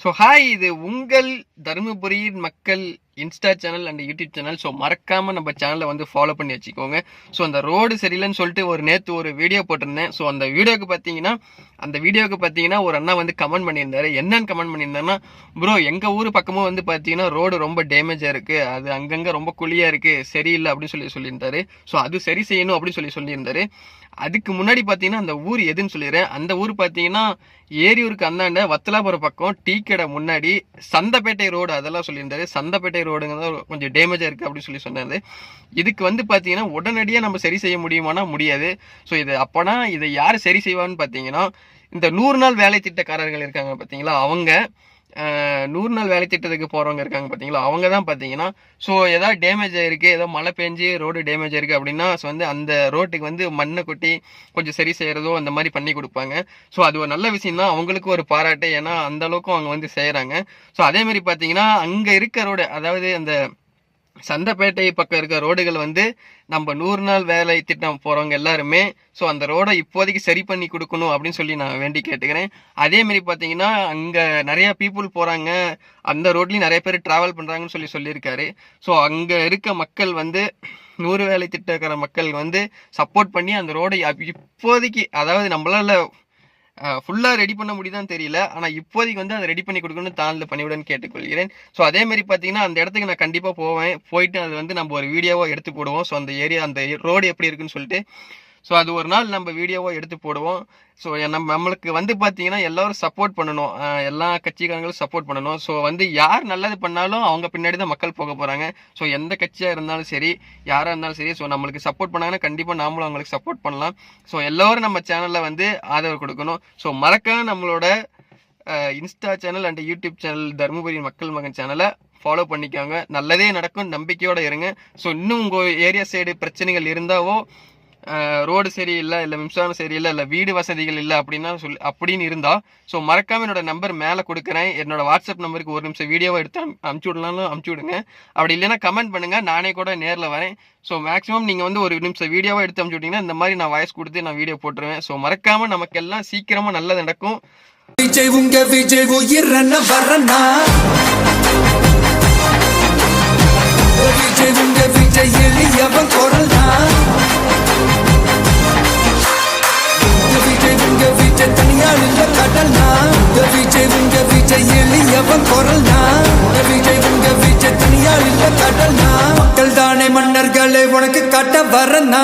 So hi, இது உங்கள் தருமபுரியின் மக்கள் Insta channel and YouTube channel. So மறக்காம நம்ம சேனலை வந்து ஃபாலோ பண்ணி வச்சுக்கோங்க. ஸோ அந்த ரோடு சரியில்லைன்னு சொல்லிட்டு நேற்று ஒரு வீடியோ போட்டிருந்தேன். ஸோ அந்த வீடியோக்கு பார்த்தீங்கன்னா ஒரு அண்ணா வந்து கமெண்ட் பண்ணியிருந்தாரு. என்னன்னு கமெண்ட் பண்ணியிருந்தாருன்னா, ப்ரோ எங்கள் ஊர் பக்கமும் வந்து பார்த்தீங்கன்னா ரோடு ரொம்ப டேமேஜாக இருக்குது, அது அங்கங்கே ரொம்ப குழியாக இருக்குது, சரியில்லை அப்படின்னு சொல்லியிருந்தாரு. ஸோ அது சரி செய்யணும் அப்படின்னு சொல்லியிருந்தாரு. அதுக்கு முன்னாடி பார்த்தீங்கன்னா அந்த ஊர் எதுன்னு சொல்லிடுறேன். அந்த ஊர் பார்த்தீங்கன்னா ஏரியூருக்கு அந்தாண்ட வத்தலாபுரம் பக்கம் டீ கடை முன்னாடி சந்தப்பேட்டை ரோடு அதெல்லாம் சொல்லியிருந்தாரு. சந்தப்பேட்டை ரோடுங்கிறத கொஞ்சம் டேமேஜாக இருக்குது அப்படின்னு சொன்னாரு. இதுக்கு வந்து பார்த்தீங்கன்னா உடனடியாக நம்ம சரி செய்ய முடியுமானா முடியாது. ஸோ இதை யார் சரி செய்வான்னு பார்த்தீங்கன்னா, இந்த 100 நாள் வேலை திட்டக்காரர்கள் இருக்காங்க பார்த்தீங்களா, அவங்க 100 நாள் வேலை திட்டத்துக்கு போகிறவங்க இருக்காங்க பார்த்தீங்களா, அவங்க தான் பார்த்தீங்கன்னா ஸோ ஏதாவது டேமேஜ் ஆகிருக்கு, ஏதோ மழை பெஞ்சு ரோடு டேமேஜ் ஆயிருக்கு அப்படின்னா ஸோ வந்து அந்த ரோட்டுக்கு வந்து மண்ணை கொட்டி கொஞ்சம் சரி செய்கிறதோ அந்த மாதிரி பண்ணி கொடுப்பாங்க. ஸோ அது ஒரு நல்ல விஷயம் தான், அவங்களுக்கு ஒரு பாராட்டு. ஏன்னா அந்த அளவுக்கும் அவங்க வந்து செய்கிறாங்க. ஸோ அதேமாதிரி பார்த்தீங்கன்னா அங்கே இருக்க ரோடு, அதாவது அந்த சந்தப்பேட்டை பக்கம் இருக்க ரோடுகள் வந்து நம்ம 100 நாள் வேலை திட்டம் போறவங்க எல்லாருமே ஸோ அந்த ரோடை இப்போதைக்கு சரி பண்ணி கொடுக்கணும் அப்படின்னு சொல்லி நான் வேண்டி கேட்டுக்கிறேன். அதே மாதிரி பார்த்தீங்கன்னா அங்கே நிறைய பீப்புள் போறாங்க, அந்த ரோட்லையும் நிறைய பேர் டிராவல் பண்றாங்கன்னு சொல்லியிருக்காரு. ஸோ அங்கே இருக்க மக்கள் வந்து 100 வேலை திட்டக்கிற மக்கள் வந்து சப்போர்ட் பண்ணி அந்த ரோடை இப்போதைக்கு, அதாவது நம்மளால ஃபுல்லாக ரெடி பண்ண முடியுதான்னு தெரியல, ஆனால் இப்போதைக்கு வந்து அதை ரெடி பண்ணி கொடுக்கணும்னு தாழ்ந்து பண்ணிவிடன்னு கேட்டுக்கொள்கிறேன். ஸோ அதே மாதிரி பார்த்தீங்கன்னா அந்த இடத்துக்கு நான் கண்டிப்பாக போயிட்டு அது வந்து நம்ம ஒரு வீடியோவாக எடுத்து போடுவோம். ஸோ அந்த அந்த ரோடு எப்படி இருக்குன்னு சொல்லிட்டு ஸோ அது ஒரு நாள் நம்ம வீடியோவாக எடுத்து போடுவோம். ஸோ நம்மளுக்கு வந்து பார்த்தீங்கன்னா எல்லாரும் சப்போர்ட் பண்ணணும், எல்லா கட்சிக்காரங்களும் சப்போர்ட் பண்ணணும். ஸோ வந்து யார் நல்லது பண்ணாலும் அவங்க பின்னாடி தான் மக்கள் போக போகிறாங்க. ஸோ எந்த கட்சியாக இருந்தாலும் சரி, யாராக இருந்தாலும் சரி, ஸோ நம்மளுக்கு சப்போர்ட் பண்ணாங்கன்னா கண்டிப்பாக நாமளும் அவங்களுக்கு சப்போர்ட் பண்ணலாம். ஸோ எல்லோரும் நம்ம சேனலில் வந்து ஆதரவு கொடுக்கணும். ஸோ மறக்காம நம்மளோட Insta channel and YouTube channel Dharmapuri மக்கள் மகன் சேனலை ஃபாலோ பண்ணிக்கோங்க. நல்லதே நடக்கும், நம்பிக்கையோடு இருங்க. ஸோ இன்னும் உங்கள் ஏரியா சைடு பிரச்சனைகள் இருந்தாவோ, ரோடு சரியில்லை, இல்லை மின்சாரம் சரியில்லை, இல்லை வீடு வசதிகள் இல்லை அப்படின்னு இருந்தா ஸோ மறக்காம என்னோட நம்பர் மேலே கொடுக்குறேன். என்னோட வாட்ஸ்அப் நம்பருக்கு ஒரு நிமிஷம் வீடியோவை எடுத்து அமுச்சு விடலாம்னு அமுச்சு விடுங்க. அப்படி இல்லைன்னா கமெண்ட் பண்ணுங்க, நானே கூட நேரில் வரேன். ஸோ மேக்ஸிமம் நீங்கள் வந்து ஒரு நிமிஷம் வீடியோவை எடுத்து அமுச்சு விட்டீங்கன்னா இந்த மாதிரி நான் வாய்ஸ் கொடுத்து நான் வீடியோ போட்டுருவேன். ஸோ மறக்காம நமக்கெல்லாம் சீக்கிரமா நல்லது நடக்கும். விஜய் உயிரன வரனா, விஜய் எளியவன் குரல்னா, விஜய் தனியால் இல்ல கடல்னா, விஜய் எளியவன் குரல்னா, விஜய் தனியால் இல்ல கடல்னா, மக்கள் தானே மன்னர்களை உனக்கு காட்ட வரனா.